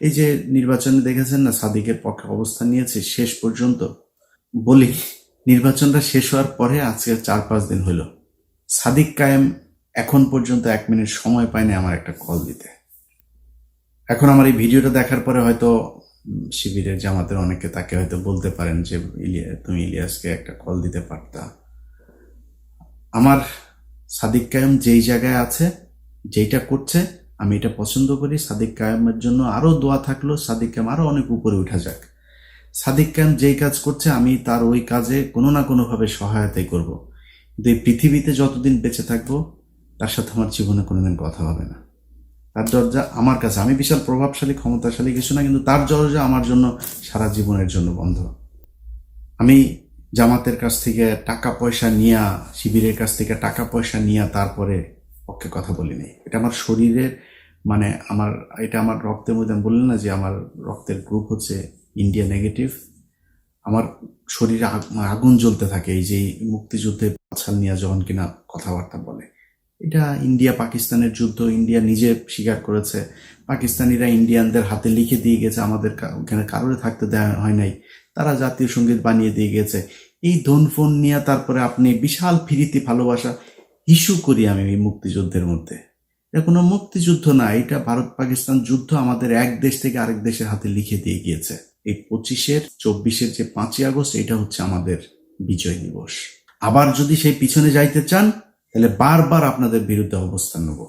এই যে নির্বাচনে দেখেছেন না, সাদিকের পক্ষে অবস্থান নিয়েছে শেষ পর্যন্ত। বলি, নির্বাচনটা শেষ হওয়ার পরে আজকে 4-5 দিন হলো, সাদিক কায়েম এখন পর্যন্ত 1 মিনিট সময় পায়নি আমার একটা কল দিতে। এখন আমার এই ভিডিওটা দেখার পরে হয়তো শিবিরের জামাতের অনেকে তাকে হয়তো বলতে পারেন যে তুমি ইলিয়াসকে একটা কল দিতে পারতা। আমার সাদিক কায়েম যেই জায়গায় আছে, যেইটা করছে, আমি এটা পছন্দ করি। সাদিক কায়েমের জন্য আরও দোয়া থাকলো, সাদিক কায়েম আরও অনেক উপরে উঠা যাক। সাদিক কায়েম যেই কাজ করছে আমি তার ওই কাজে কোনো না কোনোভাবে সহায়তাই করব। কিন্তু এই পৃথিবীতে যতদিন বেঁচে থাকবো তার সাথে আমার জীবনে কোনোদিন কথা হবে না। তার দরজা আমার কাছে, আমি বিশাল প্রভাবশালী ক্ষমতাশালী কিছু না, কিন্তু তার দরজা আমার জন্য সারা জীবনের জন্য বন্ধ। আমি জামাতের কাছ থেকে টাকা পয়সা নিয়া, শিবিরের কাছ থেকে টাকা পয়সা নিয়া তারপরে পক্ষে কথা বলিনি। এটা আমার শরীরের, মানে এটা আমার রক্তের মধ্যে। আমি বললাম না যে আমার রক্তের গ্রুপ হচ্ছে ইন্ডিয়া নেগেটিভ। আমার শরীরে আগুন জ্বলতে থাকে এই যে মুক্তিযুদ্ধে পাছাল নিয়ে যখন কিনা কথাবার্তা বলে। এটা ইন্ডিয়া পাকিস্তানের যুদ্ধ, ইন্ডিয়া নিজে স্বীকার করেছে। পাকিস্তানিরা ইন্ডিয়ানদের হাতে লিখে দিয়ে গেছে, আমাদের ওখানে কারোরে থাকতে দেওয়া হয় নাই, তারা জাতীয় সঙ্গীত বানিয়ে দিয়ে গেছে। এই ধন ফোন নিয়ে তারপরে আপনি বিশাল ফিরিতি ভালোবাসা ইস্যু করি আমি এই মুক্তিযুদ্ধের মধ্যে। এটা কোনো মুক্তিযুদ্ধ না, এটা ভারত পাকিস্তান যুদ্ধ আমাদের এক দেশ থেকে আরেক দেশের হাতে লিখে দিয়ে গিয়েছে। এই 25-24 যে 5ই আগস্ট, এটা হচ্ছে আমাদের বিজয় দিবস। আবার যদি সেই পিছনে যাইতে চান তাহলে বারবার আপনাদের বিরুদ্ধে অবস্থান নেব।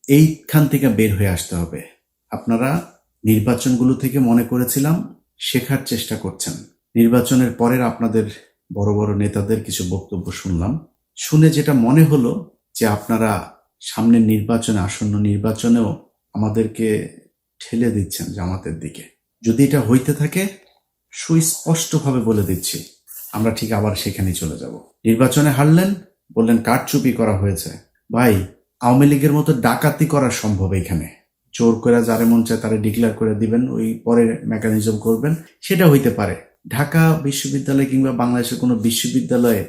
এইখান থেকে বের হয়ে আসতে হবে। আপনারা নির্বাচনগুলো থেকে মনে করেছিলাম শেখার চেষ্টা করছেন। নির্বাচনের পরের আপনাদের বড় বড় নেতাদের কিছু বক্তব্য শুনলাম, শুনে যেটা মনে হলো যে আপনারা সামনের নির্বাচনে, আসন্ন নির্বাচনেও আমাদেরকে ঠেলে দিচ্ছেন জামাতের দিকে। যদি এটা হইতে থাকে, সুস্পষ্টভাবে বলে দিচ্ছি, আমরা ঠিক আবার সেখানেই চলে যাব। নির্বাচনে হারলেন, বললেন কারচুপি করা হয়েছে। ভাই, আওয়ামী লীগের মতো ডাকাতি করা সম্ভব এখানে। জোর করে যারে মন চায় তারে ডিক্লেয়ার করে দিবেন, ওই পরে মেকানিজম করবেন, সেটা হইতে পারে। ঢাকা বিশ্ববিদ্যালয় কিংবা বাংলাদেশের কোনো বিশ্ববিদ্যালয়ে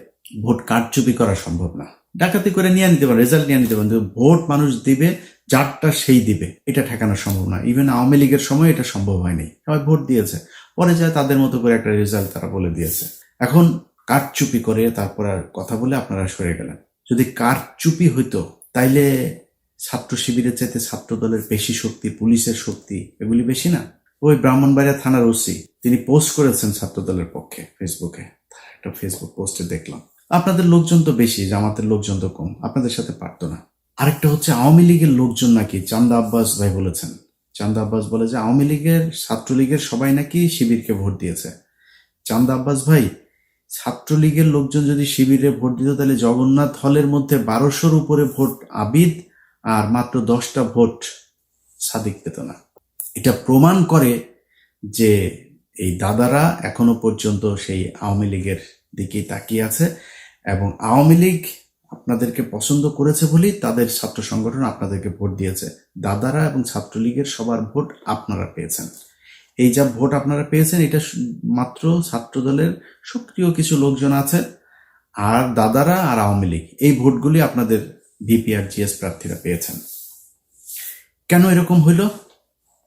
ভোট কারচুপি করা সম্ভব না। ডাকাতি করে নিয়ে নিতে পারেন, রেজাল্ট নিয়ে নিতে পারেন, ভোট মানুষ দিবে, যারটা সেই দিবে, এটা ঠেকানো সম্ভব না। ইভেন আওয়ামী লীগের সময় এটা সম্ভব হয়নি, সবাই ভোট দিয়েছে, পরে যায় তাদের মতো করে একটা রেজাল্ট তারা বলে দিয়েছে। এখন কারচুপি করে তারপর আর কথা বলে আপনারা সরে গেলেন। যদি কারচুপি হইতো তাইলে ছাত্র শিবিরের চাইতে ছাত্র দলের বেশি শক্তি, পুলিশের শক্তি এগুলি বেশি না? ওই ব্রাহ্মণবাড়িয়া থানার ওসি তিনি পোস্ট করেছেন ছাত্র দলের পক্ষে ফেসবুকে, একটা ফেসবুক পোস্টে দেখলাম। আপনাদের লোকজন তো বেশি, জামাতের লোকজন তো কম, আপনাদের সাথে পারতো না। আরেকটা হচ্ছে আওয়ামী লীগের লোকজন নাকি, চান্দা আব্বাস ভাই বলেছেন, চান্দা আব্বাস বলে যে আওয়ামী লীগের, ছাত্রলীগের সবাই নাকি শিবিরকে ভোট দিয়েছে। চান্দা আব্বাস ভাই, ছাত্রলীগের লোকজন যদি শিবিরে ভোট দিত তাহলে জগন্নাথ হলের মধ্যে 1200-র উপরে ভোট আবিদ আর মাত্র 10টা ভোট সাদিক পেত না। এটা প্রমাণ করে যে এই দাদারা এখনো পর্যন্ত সেই আওয়ামী লীগের দিকেই তাকিয়ে আছে, এবং আওয়ামী লীগ আপনাদেরকে পছন্দ করেছে বলেই তাদের ছাত্র সংগঠন আপনাদেরকে ভোট দিয়েছে। দাদারা এবং ছাত্রলীগের সবার ভোট আপনারা পেয়েছেন। এই যা ভোট আপনারা পেয়েছেন, এটা মাত্র ছাত্রদলের সক্রিয় কিছু লোকজন আছে, আর দাদারা আর আওয়ামী লীগ, এই ভোটগুলি আপনাদের ভিপি আর জিএস প্রার্থীরা পেয়েছেন। কেন এরকম হইল?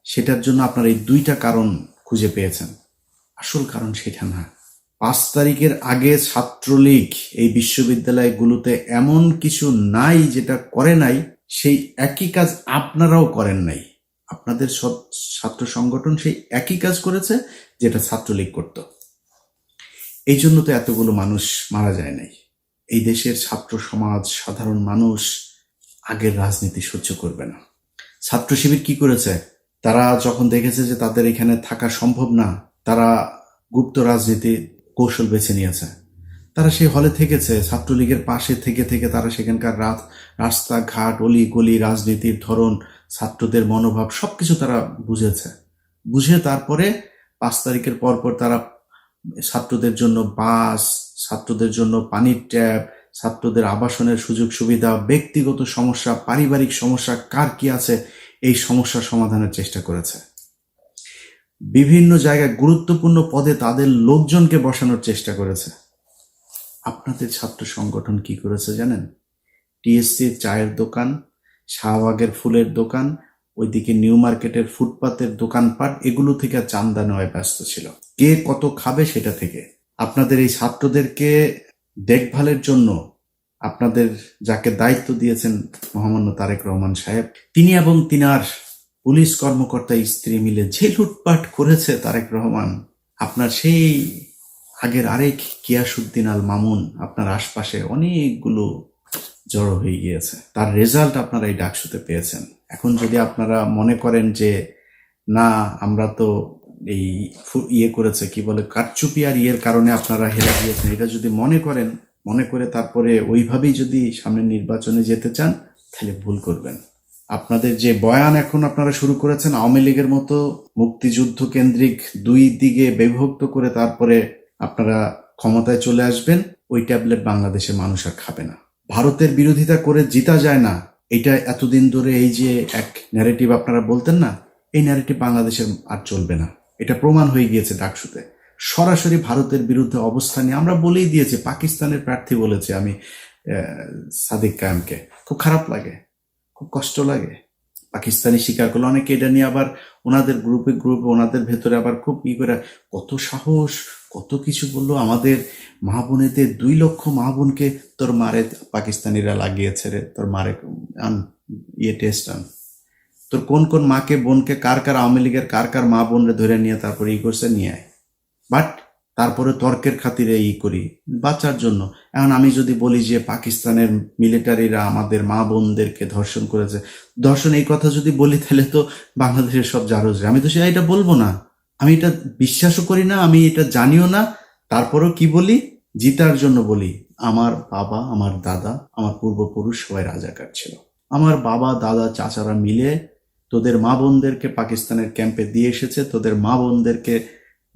সেটার জন্য আপনারা এই 2টা কারণ খুঁজে পেয়েছেন। আসল কারণ সেটা না। 5 তারিখের আগে ছাত্রলীগ এই বিশ্ববিদ্যালয়গুলোতে এমন কিছু নাই যেটা করে নাই, সেই একই কাজ আপনারাও করেন নাই। আপনাদের ছাত্র সংগঠন সেই একই কাজ করেছে যেটা ছাত্রলীগ করত। এই জন্য তো এতগুলো মানুষ মারা যায় নাই। এই দেশের ছাত্র সমাজ, সাধারণ মানুষ আগের রাজনীতি সহ্য করবে না। ছাত্র শিবির কি করেছে? তারা যখন দেখেছে যে তাদের এখানে থাকা সম্ভব না, তারা গুপ্ত রাজনীতি কৌশল বেছে নিয়েছে। তারা সেই হলে থেকেছে, ছাত্রলীগের পাশে থেকে থেকে তারা সেখানকার রাস্তাঘাট, অলি গলি, রাজনীতির ধরন, ছাত্রদের মনোভাব সবকিছু তারা বুঝেছে। বুঝে তারপরে 5 তারিখের পরপর তারা ছাত্রদের জন্য বাস, ছাত্রদের জন্য পানির ট্যাপ, ছাত্রদের আবাসনের সুযোগ সুবিধা, ব্যক্তিগত সমস্যা, পারিবারিক সমস্যা কার কি আছে, এই সমস্যার সমাধানের চেষ্টা করেছে। বিভিন্ন জায়গায় গুরুত্বপূর্ণ পদে তাদের লোকজনকে বসানোর চেষ্টা করেছে। আপনাদের ছাত্র সংগঠন কি করেছে জানেন? টিএসসির চায়ের দোকান, শাহবাগের ফুলের দোকান, ওইদিকে নিউ মার্কেটের ফুটপাতের দোকানপাট এগুলো থেকে চাঁদা নেওয়ায় ব্যস্ত ছিল। কে কত খাবে সেটা থেকে। আপনাদের এই ছাত্রদেরকে দেখভালের জন্য আপনাদের যাকে দায়িত্ব দিয়েছেন মহামান্য তারেক রহমান সাহেব, তিনি এবং তিনার পুলিশ কর্মকর্তা স্ত্রী মিলে যে লুটপাট করেছে তারেক রহমান, আপনার সেই আগের আরেক গিয়াসউদ্দিন আল মামুন আপনার আশপাশে অনেকগুলো জড়ো হয়ে গিয়েছে। তার রেজাল্ট আপনারা এই ডাকসুতে পেয়েছেন। এখন যদি আপনারা মনে করেন যে না আমরা তো এই করেছে কি বলে কারচুপি আর কারণে আপনারা হেরে গিয়েছেন, এটা যদি মনে করে তারপরে ওইভাবেই যদি সামনের নির্বাচনে যেতে চান, তাহলে ভুল করবেন। আপনাদের যে বয়ান এখন আপনারা শুরু করেছেন আওয়ামী লীগের মতো মুক্তিযুদ্ধ কেন্দ্রিক দুই দিকে বিভক্ত করে তারপরে আপনারা ক্ষমতায় চলে আসবেন, ওই ট্যাবলেট বাংলাদেশের মানুষ আর খাবে না। ভারতের বিরোধিতা করে জিতা যায় না, এটা এতদিন ধরে এই যে এক ন্যারেটিভ আপনারা বলতেন না, এই ন্যারেটিভ বাংলাদেশের আর চলবে না। এটা প্রমাণ হয়ে গিয়েছে ডাকসুতে। সরাসরি ভারতের বিরুদ্ধে অবস্থান নিয়ে আমরা বলেই দিয়েছি। পাকিস্তানের প্রার্থী বলেছে আমি সাদিক কায়েমকে, খুব খারাপ লাগে, খুব কষ্ট লাগে। পাকিস্তানি স্বীকার করলো, অনেকে এটা নিয়ে আবার ওনাদের গ্রুপে ওনাদের ভেতরে আবার খুব করে কত সাহস কত কিছু বললো। আমাদের মা বোনেদের 2 লক্ষ মা বোনকে তোর মারে পাকিস্তানিরা লাগিয়েছে রে, তোর মারে আন টেস্ট আন, তোর কোন কোন মাকে বোনকে কার কার আওয়ামী লীগের কার কার মা বোনরে ধরে নিয়ে তারপরে করছে নিয়ে আয়। বাট তারপরে তর্কের খাতিরে করি বাঁচার জন্য। এখন আমি যদি বলি যে পাকিস্তানের মিলিটারিরা আমাদের মা বোনদেরকে ধর্ষণ করেছে, ধর্ষণ এই কথা যদি বলি তাহলে তো বাংলাদেশের সব জারজ। আমি তো সেটা এটা বলবো না, আমি এটা বিশ্বাসও করি না, আমি এটা জানিও না। তারপরেও কি বলি, জিতার জন্য বলি। আমার বাবা আমার দাদা আমার পূর্বপুরুষ সবাই রাজাকার ছিল। আমার বাবা দাদা চাচারা মিলে তোদের মা বোনদেরকে পাকিস্তানের ক্যাম্পে দিয়ে এসেছে, তোদের মা বোনদেরকে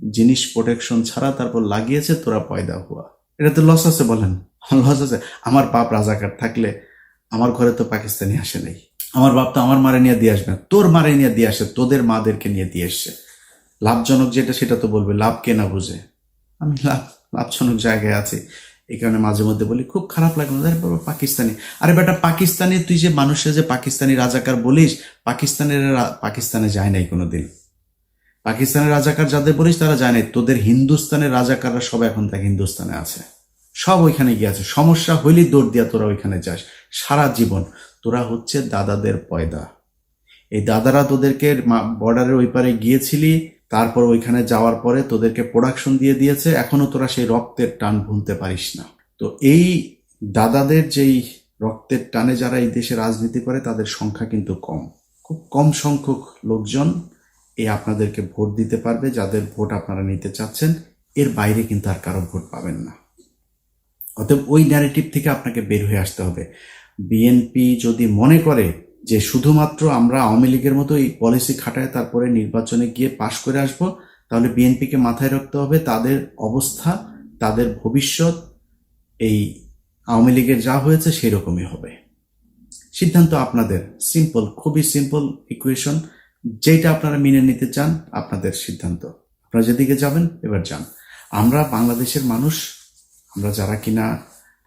জিনিস প্রোটেকশন ছাড়া তারপর লাগিয়েছে, তোরা পয়দা হুয়া। এটা তো লস আছে, বলেন লস আছে? আমার বাপ রাজাকার থাকলে আমার ঘরে তো পাকিস্তানি আসে নাই। আমার বাপ তো আমার মারে নিয়ে দিয়ে আসবে না, তোর মারে নিয়ে দিয়ে আসে, তোদের মাদেরকে নিয়ে দিয়ে এসছে। লাভজনক যেটা সেটা তো বলবে, লাভ কে না বুঝে। আমি লাভজনক জায়গায় আছি, এই কারণে মাঝে মধ্যে বলি খুব খারাপ লাগে না পাকিস্তানি। আরে বেটা পাকিস্তানি, তুই যে মানুষের যে পাকিস্তানি রাজাকার বলিস, পাকিস্তানে যায় নাই কোনোদিন। পাকিস্তানের রাজাকার যাদের বলিস তারা যায় নাই। তোদের হিন্দুস্তানের রাজাকাররা সব এখন তাকে হিন্দুস্তানে আছে, সব ওইখানে গিয়ে আছে। সমস্যা হইলেই দৌড় দিয়া তোরা ওইখানে যাস সারা জীবন। তোরা হচ্ছে দাদাদের পয়দা। এই দাদারা তোদেরকে বর্ডারের ওই পারে গিয়েছিলি, তারপর ওইখানে যাওয়ার পরে তোদেরকে প্রোডাকশন দিয়ে দিয়েছে, এখনো তোরা সেই রক্তের টান ভুলতে পারিস না। তো এই দাদাদের যেই রক্তের টানে যারা এই দেশে রাজনীতি করে তাদের সংখ্যা কিন্তু কম, খুব কম সংখ্যক লোকজন এই আপনাদেরকে ভোট দিতে পারবে, যাদের ভোট আপনারা নিতে চাচ্ছেন। এর বাইরে কিন্তু আর কারো ভোট পাবেন না। অতএব ওই ন্যারেটিভ থেকে আপনাকে বের হয়ে আসতে হবে। বিএনপি যদি মনে করে যে শুধুমাত্র আমরা আওয়ামী লীগের মতো এই পলিসি খাটায় তারপরে নির্বাচনে গিয়ে পাশ করে আসব, তাহলে বিএনপিকে মাথায় রাখতে হবে তাদের অবস্থা, তাদের ভবিষ্যৎ এই আওয়ামী লীগের যা হয়েছে সেই রকমই হবে। সিদ্ধান্ত আপনাদের, সিম্পল, খুবই সিম্পল ইকুয়েশন। যেটা আপনারা মেনে নিতে চান আপনাদের সিদ্ধান্ত, আপনারা যেদিকে যাবেন এবার যান। আমরা বাংলাদেশের মানুষ, আমরা যারা কিনা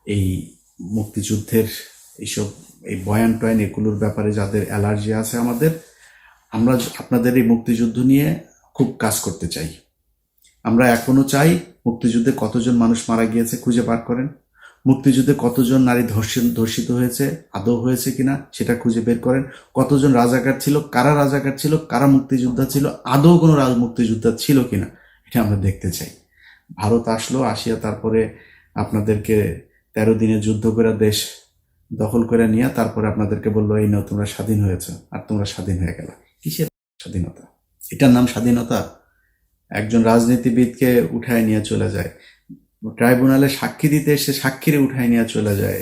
এই মুক্তিযুদ্ধের এইসব এই বয়ান টয়ান এগুলোর ব্যাপারে যাদের অ্যালার্জি আছে আমাদের, আমরা আপনাদের এই মুক্তিযুদ্ধ নিয়ে খুব কাজ করতে চাই। আমরা এখনো চাই মুক্তিযুদ্ধে কতজন মানুষ মারা গিয়েছে খুঁজে বার করেন, মুক্তিযুদ্ধে কতজন নারী ধর্ষিত হয়েছে আদৌ হয়েছে কিনা সেটা খুঁজে বের করেন, কতজন রাজাকার ছিল, কারা রাজাকার ছিল, কারা মুক্তিযোদ্ধা ছিল, আদৌ কোনো মুক্তিযোদ্ধা ছিল কিনা এটা আমরা দেখতে চাই। ভারত আসলো, আসিয়া তারপরে আপনাদেরকে 13 দিনে যুদ্ধ করে দেশ দখল করে নিয়ে তারপরে আপনাদেরকে বললো এই নাও তোমরা স্বাধীন হয়েছ, আর তোমরা স্বাধীন হয়ে গেল। কিসের স্বাধীনতা? এটার নাম স্বাধীনতা? একজন রাজনীতিবিদকে উঠায় নিয়ে চলে যায়, ট্রাইব্যুনালে সাক্ষী দিতে এসে সাক্ষীরে উঠায় নিয়ে চলে যায়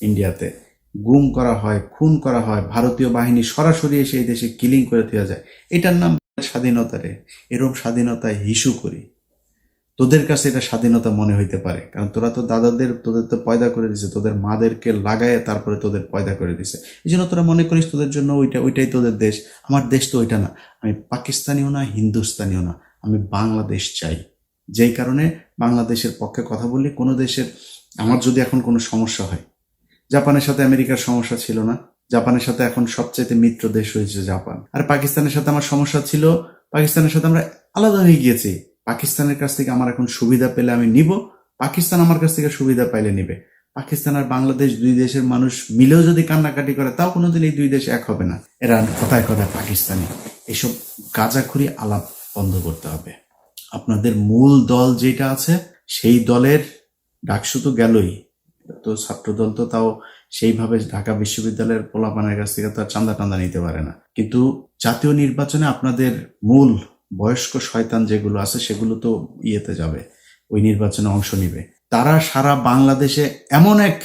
ইন্ডিয়াতে, গুম করা হয়, খুন করা হয়, ভারতীয় বাহিনী সরাসরি এসে এই দেশে কিলিং করে দেওয়া যায়। এটার নাম স্বাধীনতা রে? এরম স্বাধীনতায় হিসু করি। তোদের কাছে এটা স্বাধীনতা মনে হইতে পারে, কারণ তোরা তো তোদের তো পয়দা করে দিছে, তোদের মাদেরকে লাগায় তারপরে তোদের পয়দা করে দিছে। এই জন্য তোরা মনে করিস তোদের জন্য ওইটাই তোদের দেশ। আমার দেশ তো ওইটা না। আমি পাকিস্তানিও না, হিন্দুস্তানিও না, আমি বাংলাদেশ চাই। যেই কারণে বাংলাদেশের পক্ষে কথা বলি। কোনো দেশের, আমার যদি এখন কোনো সমস্যা হয়, জাপানের সাথে আমেরিকার সমস্যা ছিল না, জাপানের সাথে এখন সবচাইতে মিত্র দেশ হয়েছে জাপান। আর পাকিস্তানের সাথে আমার সমস্যা ছিল, পাকিস্তানের সাথে আমরা আলাদা হয়ে গিয়েছি। পাকিস্তানের কাছ থেকে আমার এখন সুবিধা পেলে আমি নিব, পাকিস্তান আমার কাছ থেকে সুবিধা পাইলে নিবে। পাকিস্তান আর বাংলাদেশ দুই দেশের মানুষ মিলেও যদি কান্নাকাটি করে, তাও কোনোদিন এই দুই দেশ এক হবে না। এরা কথায় কথায় পাকিস্তানি, এসব গাঁজাখুরি আলাপ বন্ধ করতে হবে। আপনাদের মূল দল যেটা আছে সেই দলের ডাকসু তো গেলই, তো ছাত্রদল তো তাও সেইভাবে ঢাকা বিশ্ববিদ্যালয়ের পোলাপানের কাছ থেকে তো আর চান্দা টান্দা নিতে পারে না। কিন্তু জাতীয় নির্বাচনে আপনাদের মূল বয়স্ক শয়তান যেগুলো আছে সেগুলো তো ইয়েতে যাবে, ওই নির্বাচনে অংশ নিবে। তারা সারা বাংলাদেশে এমন এক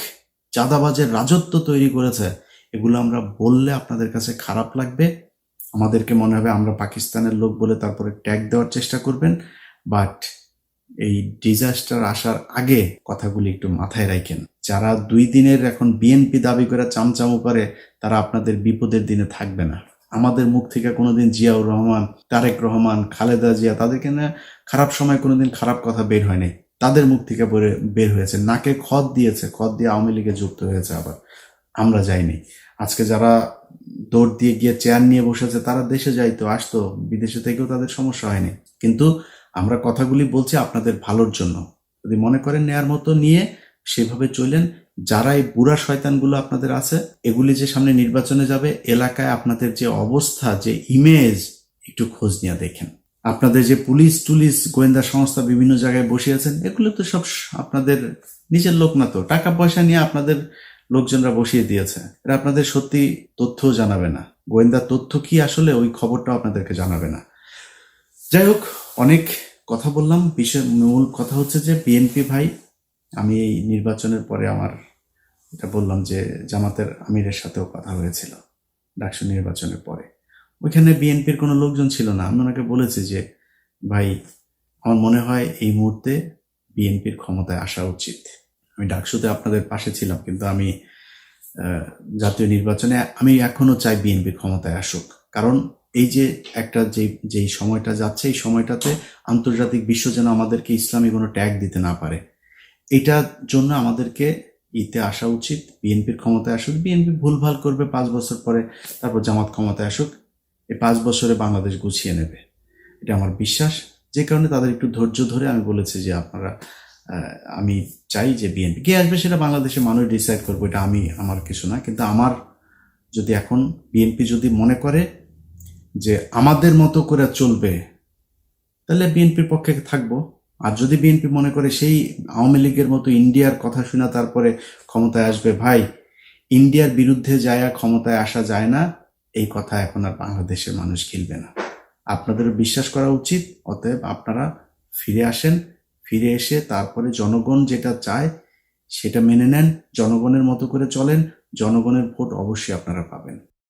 চাঁদাবাজের রাজত্ব তৈরি করেছে, এগুলো আমরা বললে আপনাদের কাছে খারাপ লাগবে, আমাদেরকে মনে হবে আমরা পাকিস্তানের লোক বলে তারপরে ট্যাগ দেওয়ার চেষ্টা করবেন। বাট এই ডিজাস্টার আসার আগে কথাগুলি একটু মাথায় রাখেন। যারা 2 দিনের এখন বিএনপি দাবি করে চামচামো করে, তারা আপনাদের বিপদের দিনে থাকবে না। আমাদের মুখ থেকে কোনোদিন জিয়াউর রহমান, তারেক রহমান, খালেদা জিয়া, তাদেরকে না খারাপ সময় কোনোদিন খারাপ কথা বের হয়নি, তাদের মুখ থেকে বের হয়েছে। নাকে খত দিয়েছে, খত দিয়ে আওয়ামী লীগে যুক্ত হয়েছে। আবার আমরা যাইনি। আজকে যারা দৌড় দিয়ে গিয়ে চেয়ার নিয়ে বসেছে তারা দেশে যাইতো, আসতো, বিদেশে থেকেও তাদের সমস্যা হয়নি। কিন্তু আমরা কথাগুলি বলছি আপনাদের ভালোর জন্য। যদি মনে করেন নেয়ার মতো নিয়ে সেভাবে চলেন। যারা এই বুড়া শয়তানগুলো আপনাদের আছে, এগুলি যে সামনে নির্বাচনে যাবে, এলাকায় আপনাদের যে অবস্থা, যে ইমেজ, একটু খোঁজ নিয়ে দেখেন। আপনাদের যে পুলিশ টুলিশ গোয়েন্দা সংস্থা বিভিন্ন জায়গায় বসে আছেন, এগুলো তো সব আপনাদের নিজের লোক না, তো টাকা পয়সা নিয়ে আপনাদের লোকজনরা বসিয়ে দিয়েছে। এরা আপনাদের সত্যি তথ্যও জানাবে না, গোয়েন্দা তথ্য কি আসলে ওই খবরটাও আপনাদেরকে জানাবে না। যাই হোক, অনেক কথা বললাম। বিষয় মূল কথা হচ্ছে যে বিএনপি ভাই, আমি এই নির্বাচনের পরে আমার এটা বললাম যে জামাতের আমিরের সাথেও কথা হয়েছিল ডাকসু নির্বাচনের পরে। ওইখানে বিএনপির কোনো লোকজন ছিল না। আমি ওনাকে বলেছি যে ভাই, আমার মনে হয় এই মুহূর্তে বিএনপির ক্ষমতায় আসা উচিত। আমি ডাকসুতে আপনাদের পাশে ছিলাম, কিন্তু আমি জাতীয় নির্বাচনে আমি এখনো চাই বিএনপি ক্ষমতায় আসুক। কারণ এই যে একটা যেই সময়টা যাচ্ছে, এই সময়টাতে আন্তর্জাতিক বিশ্ব যেন আমাদেরকে ইসলামী কোনো ট্যাগ দিতে না পারে, এটার জন্য আমাদেরকে ইতে আসা উচিত। বিএনপির ক্ষমতায় আসুক, বিএনপি ভুলভাল করবে 5 বছর পরে, তারপর জামাত ক্ষমতায় আসুক, এই 5 বছরে বাংলাদেশ গুছিয়ে নেবে, এটা আমার বিশ্বাস। যে কারণে তাদের একটু ধৈর্য ধরে আমি বলেছি যে আপনারা, আমি চাই যে বিএনপি কে আসবে সেটা বাংলাদেশের মানুষ ডিসাইড করবো, এটা আমার কিছু না। কিন্তু আমার যদি এখন বিএনপি যদি মনে করে যে আমাদের মতো করে চলবে, তাহলে বিএনপির পক্ষে থাকবো। আর যদি বিএনপি মনে করে সেই আওয়ামী লীগের মতো ইন্ডিয়ার কথা শুনে তারপরে ক্ষমতায় আসবে, ভাই, ইন্ডিয়ার বিরুদ্ধে যায় ক্ষমতায় আসা যায় না, এই কথা এখন আর বাংলাদেশের মানুষ খেলবে না। আপনাদের বিশ্বাস করা উচিত। অতএব আপনারা ফিরে আসেন, ফিরে এসে তারপরে জনগণ যেটা চায় সেটা মেনে নেন, জনগণের মতো করে চলেন, জনগণের ভোট অবশ্যই আপনারা পাবেন।